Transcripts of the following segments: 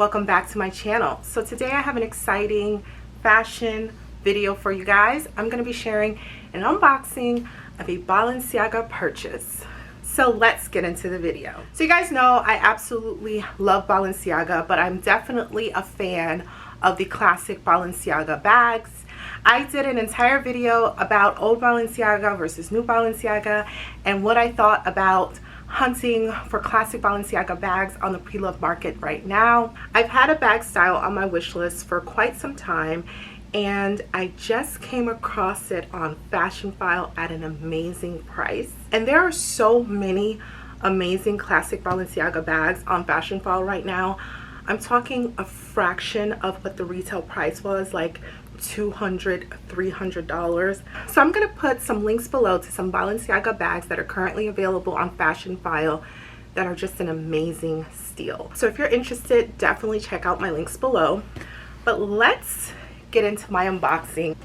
welcome back to my channel. So today I have an exciting fashion video for you guys. I'm going to be sharing an unboxing of a Balenciaga purchase. So let's get into the video. So you guys know I absolutely love Balenciaga, but I'm definitely a fan of the Classic Balenciaga Bags. I did an entire video about old Balenciaga versus new Balenciaga and what I thought about hunting for Classic Balenciaga bags on the pre-loved market right now. I've had a bag style on my wish list for quite some time, and I just came across it on Fashionphile at an amazing price. And there are so many amazing Classic Balenciaga bags on Fashionphile right now. I'm talking a fraction of what the retail price was, like $200, $300. So I'm going to put some links below to some Balenciaga bags that are currently available on Fashionphile that are just an amazing steal. So if you're interested, definitely check out my links below. But let's get into my unboxing.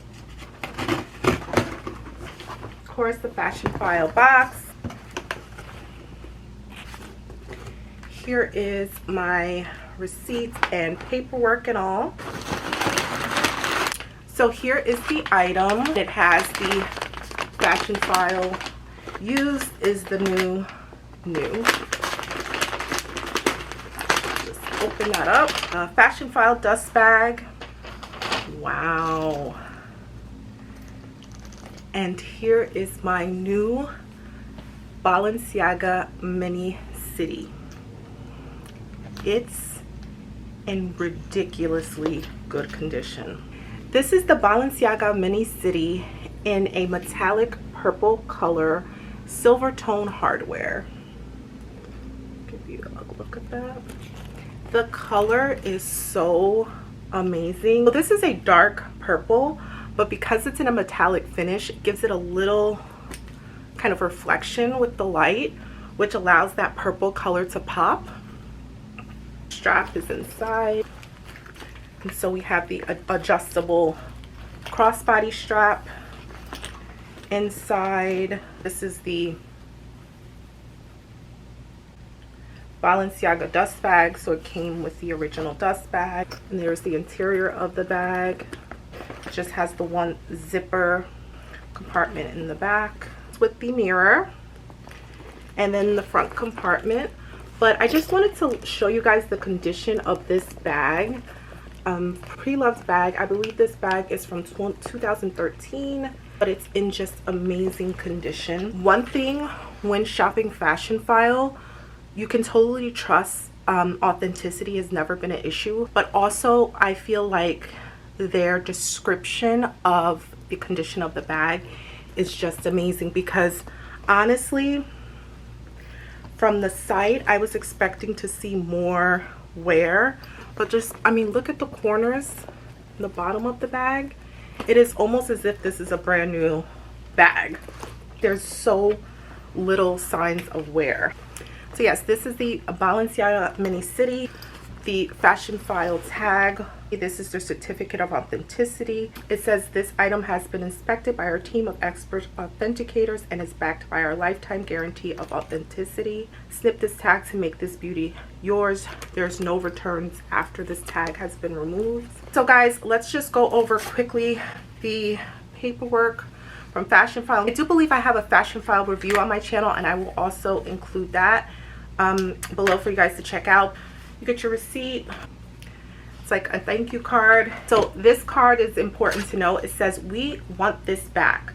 Of course, the Fashionphile box. Here is my receipts and paperwork and all. So here is the item. It has the Fashionphile used is the new. Just open that up. Fashionphile dust bag. Wow. And here is my new Balenciaga Mini City. It's in ridiculously good condition. This is the Balenciaga Mini City in a metallic purple color, silver tone hardware. Give you a look at that. The color is so amazing. So this is a dark purple, but because it's in a metallic finish, it gives it a little kind of reflection with the light, which allows that purple color to pop. Strap is inside. And so we have the adjustable crossbody strap inside. This is the Balenciaga dust bag, so it came with the original dust bag. And there's the interior of the bag. It just has the one zipper compartment in the back with the mirror, and then the front compartment. But I just wanted to show you guys the condition of this bag. Pre-loved bag. I believe this bag is from 2013, but it's in just amazing condition. One thing when shopping Fashionphile, you can totally trust authenticity has never been an issue, but also I feel like their description of the condition of the bag is just amazing, because honestly from the site I was expecting to see more wear, but just, I mean, look at the corners, the bottom of the bag. It is almost as if this is a brand new bag. There's so little signs of wear. So yes, this is the Balenciaga Mini City, the Fashionphile tag. This is the certificate of authenticity. It says this item has been inspected by our team of expert authenticators and is backed by our lifetime guarantee of authenticity. Snip this tag to make this beauty yours. There's no returns after this tag has been removed. So guys, let's just go over quickly the paperwork from Fashionphile. I do believe I have a Fashionphile review on my channel, and I will also include that below for you guys to check out. You get your receipt. It's like a thank you card. So this card is important to know. It says, "We want this back.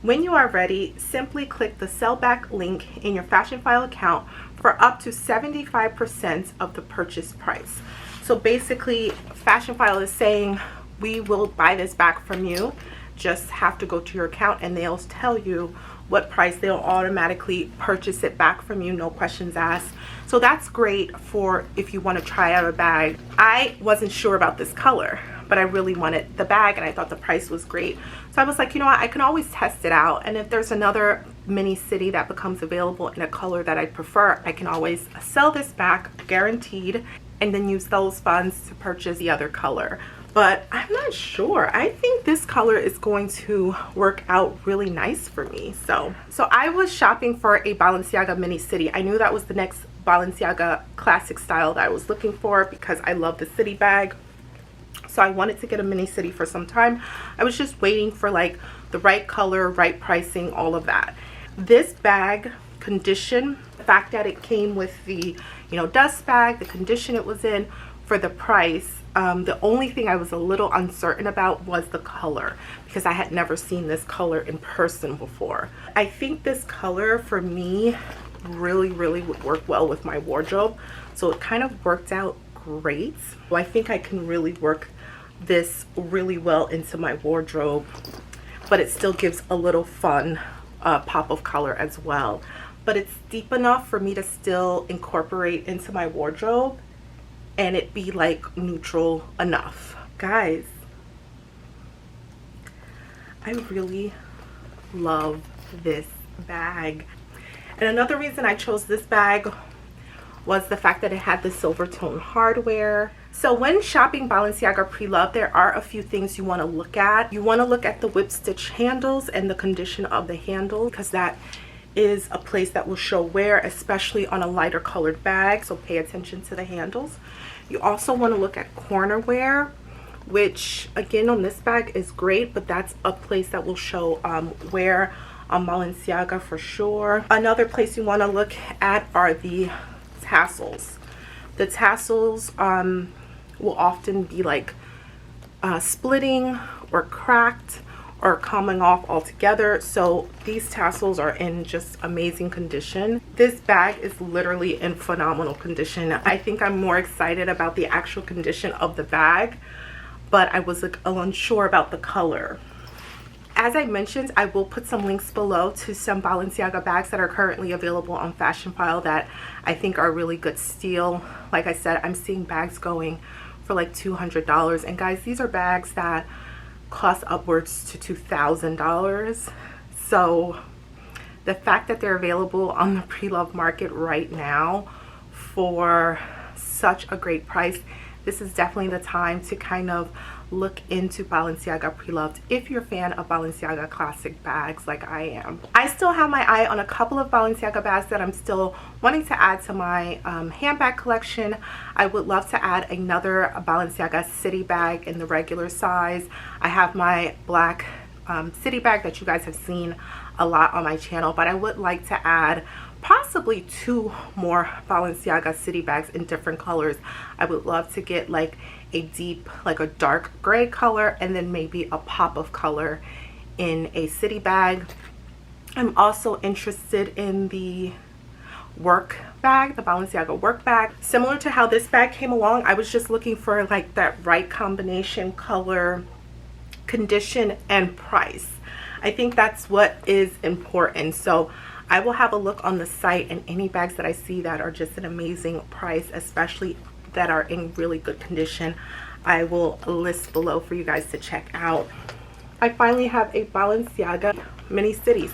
When you are ready, simply click the sell back link in your Fashionphile account for up to 75% of the purchase price." So basically Fashionphile is saying, we will buy this back from you. Just have to go to your account and they'll tell you what price. They'll automatically purchase it back from you, no questions asked. So that's great for if you want to try out a bag. I wasn't sure about this color, but I really wanted the bag and I thought the price was great. So I was like, you know what, I can always test it out, and if there's another Mini City that becomes available in a color that I prefer, I can always sell this back, guaranteed, and then use those funds to purchase the other color. But I'm not sure. I think this color is going to work out really nice for me. So I was shopping for a Balenciaga Mini City. I knew that was the next Balenciaga classic style that I was looking for because I love the City bag. So I wanted to get a mini City for some time. I was just waiting for like the right color, right pricing, all of that. This bag condition, the fact that it came with the, you know, dust bag, the condition it was in, for the price, the only thing I was a little uncertain about was the color, because I had never seen this color in person before. I think this color for me really would work well with my wardrobe, so it kind of worked out great. So I think I can really work this really well into my wardrobe, but it still gives a little fun pop of color as well. But it's deep enough for me to still incorporate into my wardrobe and it be like neutral enough. Guys, I really love this bag. And another reason I chose this bag was the fact that it had the silver tone hardware. So when shopping Balenciaga pre-loved, there are a few things you want to look at. You want to look at the whip stitch handles and the condition of the handle, because that is a place that will show wear, especially on a lighter colored bag, so pay attention to the handles. You also want to look at corner wear, which again on this bag is great, but that's a place that will show wear on Balenciaga for sure. Another place you want to look at are the tassels. The tassels will often be like splitting or cracked or coming off altogether, so these tassels are in just amazing condition. This bag is literally in phenomenal condition. I think I'm more excited about the actual condition of the bag, but I was like unsure about the color. As I mentioned, I will put some links below to some Balenciaga bags that are currently available on Fashionphile that I think are really good steal. Like I said, I'm seeing bags going for like $200, and guys, these are bags that cost upwards to $2,000. So the fact that they're available on the pre-love market right now for such a great price, this is definitely the time to kind of look into Balenciaga pre-loved if you're a fan of Balenciaga classic bags like I am. I still have my eye on a couple of Balenciaga bags that I'm still wanting to add to my handbag collection. I would love to add another Balenciaga City bag in the regular size. I have my black City bag that you guys have seen a lot on my channel, but I would like to add possibly 2 more Balenciaga City bags in different colors. I would love to get like a deep, like a dark gray color, and then maybe a pop of color in a City bag. I'm also interested in the Work bag, the Balenciaga Work bag. Similar to how this bag came along, I was just looking for like that right combination, color, condition, and price. I think that's what is important. So I will have a look on the site, and any bags that I see that are just an amazing price, especially that are in really good condition, I will list below for you guys to check out. I finally have a Balenciaga mini Cities.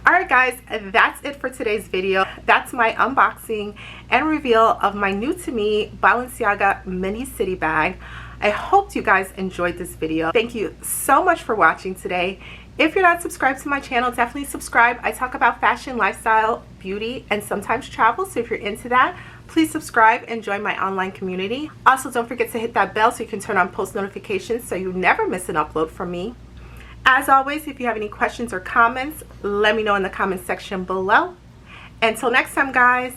Alright guys, that's it for today's video. That's my unboxing and reveal of my new to me Balenciaga mini City bag. I hope you guys enjoyed this video. Thank you so much for watching today. If you're not subscribed to my channel, definitely subscribe. I talk about fashion, lifestyle, beauty, and sometimes travel, so if you're into that, please subscribe and join my online community. Also, don't forget to hit that bell so you can turn on post notifications so you never miss an upload from me. As always, if you have any questions or comments, let me know in the comment section below. Until next time, guys.